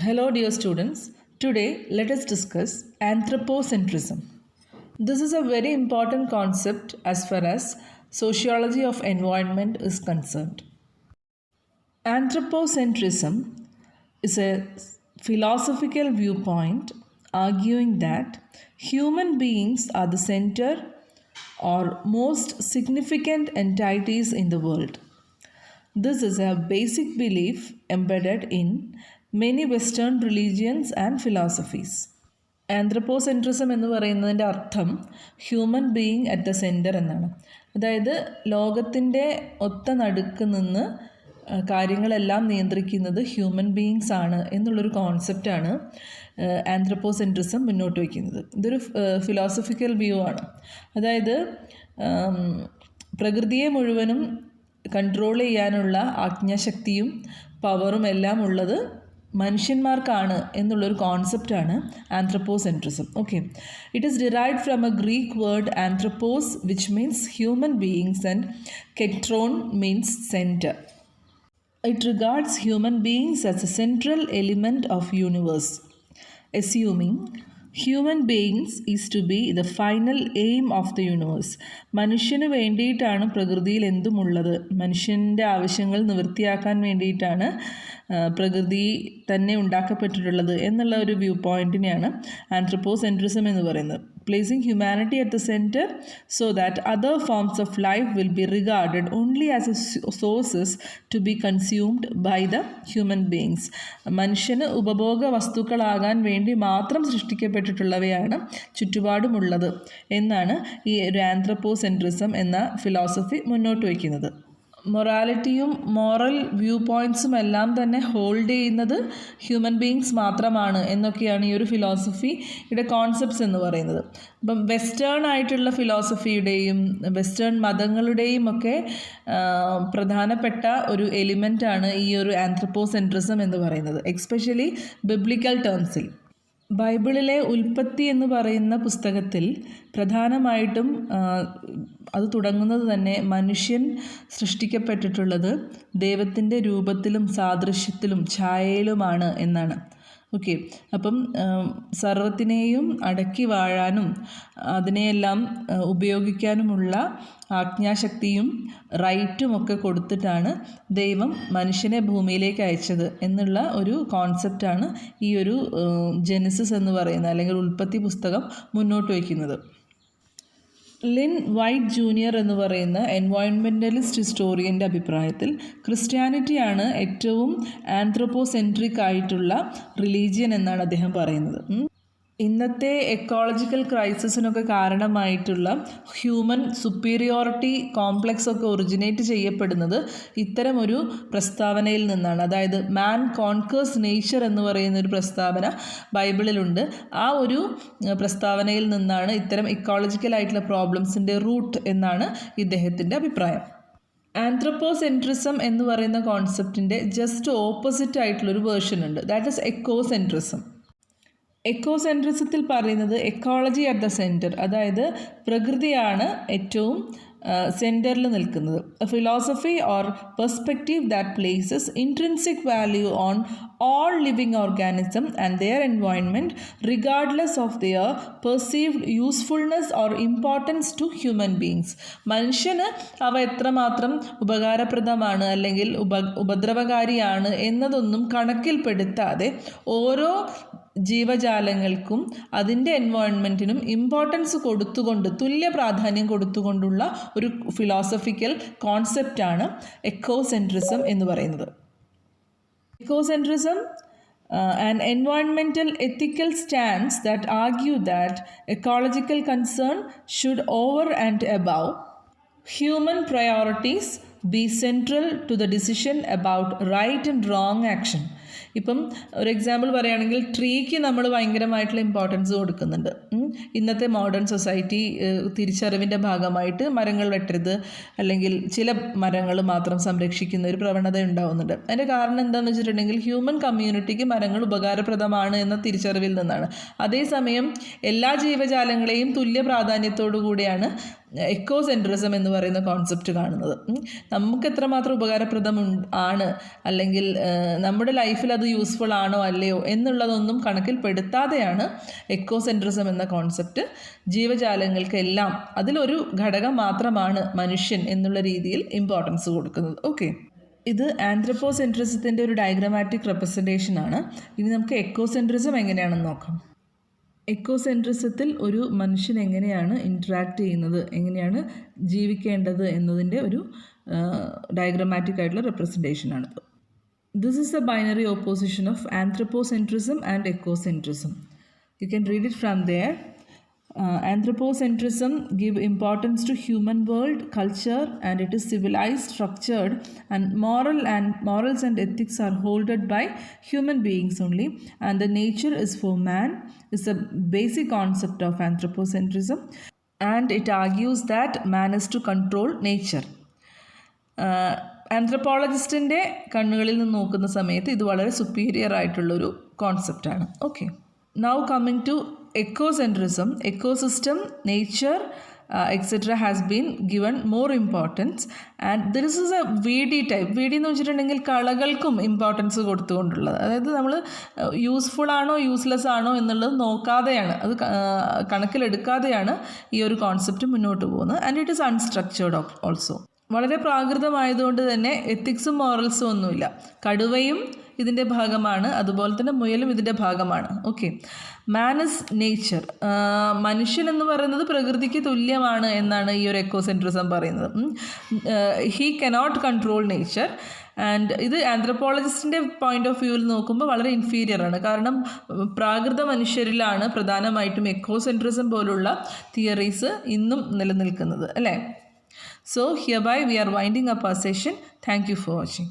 Hello, dear students. Today, let us discuss anthropocentrism. This is a very important concept as far as sociology of environment is concerned. Anthropocentrism is a philosophical viewpoint arguing that human beings are the center or most significant entities in the world. This is a basic belief embedded in many Western religions and philosophies. ആന്ത്രപ്പോസെൻട്രിസം എന്ന് പറയുന്നതിൻ്റെ അർത്ഥം human being at the centre എന്നാണ്. അതായത് ലോകത്തിൻ്റെ ഒത്ത നടുക്ക് നിന്ന് കാര്യങ്ങളെല്ലാം നിയന്ത്രിക്കുന്നത് ഹ്യൂമൻ ബീയിങ്സ് ആണ് എന്നുള്ളൊരു കോൺസെപ്റ്റാണ് ആന്ത്രപ്പോസെൻട്രിസം മുന്നോട്ട് വയ്ക്കുന്നത്. ഇതൊരു ഫിലോസഫിക്കൽ വ്യൂ ആണ്. അതായത് പ്രകൃതിയെ മുഴുവനും കൺട്രോൾ ചെയ്യാനുള്ള ആജ്ഞാശക്തിയും പവറും എല്ലാം ഉള്ളത് മനുഷ്യന്മാർക്കാണ് എന്നുള്ളൊരു കോൺസെപ്റ്റാണ് anthropocentrism. Okay, it is derived from a Greek word anthropos which means human beings and kentron means centre. It regards human beings as a central element of universe, assuming human beings is to be the final aim of the universe. മനുഷ്യന് വേണ്ടിയിട്ടാണ് പ്രകൃതിയിൽ എന്തുമുള്ളത്, മനുഷ്യൻ്റെ ആവശ്യങ്ങൾ നിവൃത്തിയാക്കാൻ വേണ്ടിയിട്ടാണ് പ്രകൃതി തന്നെ ഉണ്ടാക്കപ്പെട്ടിട്ടുള്ളത് എന്നുള്ള ഒരു വ്യൂ പോയിൻറ്റിനെയാണ് ആന്ത്രപ്പോസെൻട്രിസം എന്ന് പറയുന്നത്. Placing humanity at the centre so that other forms of life will be regarded only as a sources to be consumed by the human beings. മനുഷ്യന് ഉപഭോഗ വസ്തുക്കളാകാൻ വേണ്ടി മാത്രം സൃഷ്ടിക്കപ്പെട്ടിട്ടുള്ളവയാണ് ചുറ്റുപാടുമുള്ളത് എന്നാണ് ഈ ഒരു ആന്ത്രപ്പോസെൻട്രിസം എന്ന ഫിലോസഫി മുന്നോട്ട് വയ്ക്കുന്നത്. മൊറാലിറ്റിയും മോറൽ വ്യൂ പോയിൻറ്റ്സും എല്ലാം തന്നെ ഹോൾഡ് ചെയ്യുന്നത് ഹ്യൂമൻ ബീയിങ്സ് മാത്രമാണ് എന്നൊക്കെയാണ് ഈ ഒരു ഫിലോസഫിയുടെ കോൺസെപ്റ്റ്സ് എന്ന് പറയുന്നത്. അപ്പം വെസ്റ്റേൺ ആയിട്ടുള്ള ഫിലോസഫിയുടെയും വെസ്റ്റേൺ മതങ്ങളുടെയും ഒക്കെ പ്രധാനപ്പെട്ട ഒരു എലിമെൻ്റാണ് ഈ ഒരു ആന്ത്രപ്പോസെൻട്രിസം എന്ന് പറയുന്നത്, എക്സ്പെഷ്യലി ബിബ്ലിക്കൽ ടേംസിൽ. ബൈബിളിലെ ഉൽപ്പത്തി എന്ന് പറയുന്ന പുസ്തകത്തിൽ പ്രധാനമായിട്ടും അത് തുടങ്ങുന്നത് തന്നെ മനുഷ്യൻ സൃഷ്ടിക്കപ്പെട്ടിട്ടുള്ളത് ദൈവത്തിൻ്റെ രൂപത്തിലും സാദൃശ്യത്തിലും ഛായയിലുമാണ് എന്നാണ്. ഓക്കെ, അപ്പം സർവത്തിനെയും അടക്കി വാഴാനും അതിനെയെല്ലാം ഉപയോഗിക്കാനുമുള്ള ആജ്ഞാശക്തിയും റൈറ്റും ഒക്കെ കൊടുത്തിട്ടാണ് ദൈവം മനുഷ്യനെ ഭൂമിയിലേക്ക് അയച്ചത് എന്നുള്ള ഒരു കോൺസെപ്റ്റാണ് ഈ ഒരു ജെനസിസ് എന്ന് പറയുന്ന അല്ലെങ്കിൽ ഉൽപ്പത്തി പുസ്തകം മുന്നോട്ട് വയ്ക്കുന്നത്. ലിൻ വൈറ്റ് ജൂനിയർ എന്ന് പറയുന്ന എൻവയോൺമെൻ്റലിസ്റ്റ് ഹിസ്റ്റോറിയൻ്റെ അഭിപ്രായത്തിൽ ക്രിസ്ത്യാനിറ്റിയാണ് ഏറ്റവും ആന്ത്രപ്പോസെൻട്രിക് ആയിട്ടുള്ള റിലീജിയൻ എന്നാണ് അദ്ദേഹം പറയുന്നത്. ഇന്നത്തെ എക്കോളജിക്കൽ ക്രൈസിസിനൊക്കെ കാരണമായിട്ടുള്ള ഹ്യൂമൻ സുപ്പീരിയോറിറ്റി കോംപ്ലക്സ് ഒക്കെ ഒറിജിനേറ്റ് ചെയ്യപ്പെടുന്നത് ഇത്തരമൊരു പ്രസ്താവനയിൽ നിന്നാണ്. അതായത് മാൻ കോൺക്കേഴ്സ് നേച്ചർ എന്ന് പറയുന്ന ഒരു പ്രസ്താവന ബൈബിളിലുണ്ട്. ആ ഒരു പ്രസ്താവനയിൽ നിന്നാണ് ഇത്തരം ഇക്കോളജിക്കൽ ആയിട്ടുള്ള പ്രോബ്ലംസിൻ്റെ റൂട്ട് എന്നാണ് ഇദ്ദേഹത്തിൻ്റെ അഭിപ്രായം. ആന്ത്രപ്പോസെൻട്രിസം എന്ന് പറയുന്ന കോൺസെപ്റ്റിൻ്റെ ജസ്റ്റ് ഓപ്പോസിറ്റ് ആയിട്ടുള്ളൊരു വേർഷൻ ഉണ്ട്, ദാറ്റ് ഈസ് എക്കോസെൻട്രിസം. എക്കോസെൻട്രിസത്തിൽ പറയുന്നത് എക്കോളജി അറ്റ് ദ സെൻറ്റർ, അതായത് പ്രകൃതിയാണ് ഏറ്റവും സെൻറ്ററിൽ നിൽക്കുന്നത്. A philosophy or perspective that places intrinsic value on all living organism and their environment regardless of their perceived usefulness or importance to human beings. മനുഷ്യന് അവ എത്രമാത്രം ഉപകാരപ്രദമാണ് അല്ലെങ്കിൽ ഉപദ്രവകാരിയാണ് എന്നതൊന്നും കണക്കിൽപ്പെടുത്താതെ ഓരോ ജീവജാലങ്ങൾക്കും അതിൻ്റെ എൻവയോൺമെൻറ്റിനും ഇമ്പോർട്ടൻസ് കൊടുത്തുകൊണ്ട് തുല്യ പ്രാധാന്യം കൊടുത്തുകൊണ്ടുള്ള ഒരു ഫിലോസഫിക്കൽ കോൺസെപ്റ്റാണ് എക്കോസെൻട്രിസം എന്ന് പറയുന്നത്. Ecocentrism, an environmental ethical stance that argue that ecological concern should over and above human priorities be central to the decision about right and wrong action. ഇപ്പം ഒരു എക്സാമ്പിൾ പറയുകയാണെങ്കിൽ ട്രീക്ക് നമ്മൾ ഭയങ്കരമായിട്ടുള്ള ഇമ്പോർട്ടൻസ് കൊടുക്കുന്നുണ്ട്. ഇന്നത്തെ മോഡേൺ സൊസൈറ്റി തിരിച്ചറിവിൻ്റെ ഭാഗമായിട്ട് മരങ്ങൾ വെട്ടരുത് അല്ലെങ്കിൽ ചില മരങ്ങൾ മാത്രം സംരക്ഷിക്കുന്ന ഒരു പ്രവണത ഉണ്ടാവുന്നുണ്ട്. അതിൻ്റെ കാരണം എന്താണെന്ന് വെച്ചിട്ടുണ്ടെങ്കിൽ ഹ്യൂമൻ കമ്മ്യൂണിറ്റിക്ക് മരങ്ങൾ ഉപകാരപ്രദമാണ് എന്ന തിരിച്ചറിവിൽ നിന്നാണ്. അതേസമയം എല്ലാ ജീവജാലങ്ങളെയും തുല്യ പ്രാധാന്യത്തോടു കൂടിയാണ് എക്കോസെൻട്രിസം എന്ന് പറയുന്ന കോൺസെപ്റ്റ് കാണുന്നത്. നമുക്ക് എത്രമാത്രം ഉപകാരപ്രദം ആണ്, അല്ലെങ്കിൽ നമ്മുടെ ലൈഫിൽ അത് യൂസ്ഫുൾ ആണോ അല്ലയോ എന്നുള്ളതൊന്നും കണക്കിൽപ്പെടുത്താതെയാണ് എക്കോസെൻട്രിസം എന്ന കോൺസെപ്റ്റ് ജീവജാലങ്ങൾക്കെല്ലാം അതിലൊരു ഘടകം മാത്രമാണ് മനുഷ്യൻ എന്നുള്ള രീതിയിൽ ഇമ്പോർട്ടൻസ് കൊടുക്കുന്നത്. ഓക്കെ, ഇത് ആന്ത്രപ്പോസെൻട്രിസത്തിൻ്റെ ഒരു ഡയഗ്രമാറ്റിക് റെപ്രസെൻറ്റേഷൻ ആണ്. ഇനി നമുക്ക് എക്കോസെൻട്രിസം എങ്ങനെയാണെന്ന് നോക്കാം. എക്കോസെൻട്രിസത്തിൽ ഒരു മനുഷ്യൻ എങ്ങനെയാണ് ഇൻട്രാക്ട് ചെയ്യുന്നത്, എങ്ങനെയാണ് ജീവിക്കേണ്ടത് എന്നതിൻ്റെ ഒരു ഡയഗ്രമാറ്റിക് ആയിട്ടുള്ള റെപ്രസെൻറ്റേഷനാണിത്. This is a binary opposition of anthropocentrism and ecocentrism. You can read it from there. Anthropocentrism give importance to human world, culture, and it is civilized, structured, and morals and ethics are holded by human beings only, and the nature is for man is a basic concept of anthropocentrism, and it argues that man is to control nature. ആന്ത്രപ്പോളജിസ്റ്റിൻ്റെ കണ്ണുകളിൽ നിന്ന് നോക്കുന്ന സമയത്ത് ഇത് വളരെ superior ആയിട്ടുള്ളൊരു കോൺസെപ്റ്റാണ്. Okay, now coming to ecocentrism, ecosystem, nature, etc. has been given more importance, and this is a VD type. VD എന്ന് വെച്ചിട്ടുണ്ടെങ്കിൽ കളകൾക്കും ഇമ്പോർട്ടൻസ് കൊടുത്തുകൊണ്ടുള്ളത്. അതായത് നമ്മൾ യൂസ്ഫുൾ ആണോ യൂസ്ലെസ് ആണോ എന്നുള്ളത് നോക്കാതെയാണ്, അത് കണക്കിലെടുക്കാതെയാണ് ഈ ഒരു കോൺസെപ്റ്റ് മുന്നോട്ട് പോകുന്നത്. And it is unstructured also. വളരെ പ്രാകൃതമായതുകൊണ്ട് തന്നെ എത്തിക്സും മോറൽസും ഒന്നുമില്ല. കടുവയും ഇതിൻ്റെ ഭാഗമാണ്, അതുപോലെ തന്നെ മുയലും ഇതിൻ്റെ ഭാഗമാണ്. Okay, man is nature. മനുഷ്യൻ എന്ന് പറയുന്നത് പ്രകൃതിക്ക് തുല്യമാണ് എന്നാണ് ഈ ഒരു എക്കോസെൻട്രിസം പറയുന്നത്. He cannot control nature. And ഇത് ആന്ത്രപ്പോളജിസ്റ്റിൻ്റെ പോയിന്റ് ഓഫ് വ്യൂവിൽ നോക്കുമ്പോൾ വളരെ ഇൻഫീരിയർ ആണ്. കാരണം പ്രാകൃത മനുഷ്യരിലാണ് പ്രധാനമായിട്ടും എക്കോസെൻട്രിസം പോലുള്ള തിയറീസ് ഇന്നും നിലനിൽക്കുന്നത്, അല്ലേ? So hereby we are winding up our session. Thank you for watching.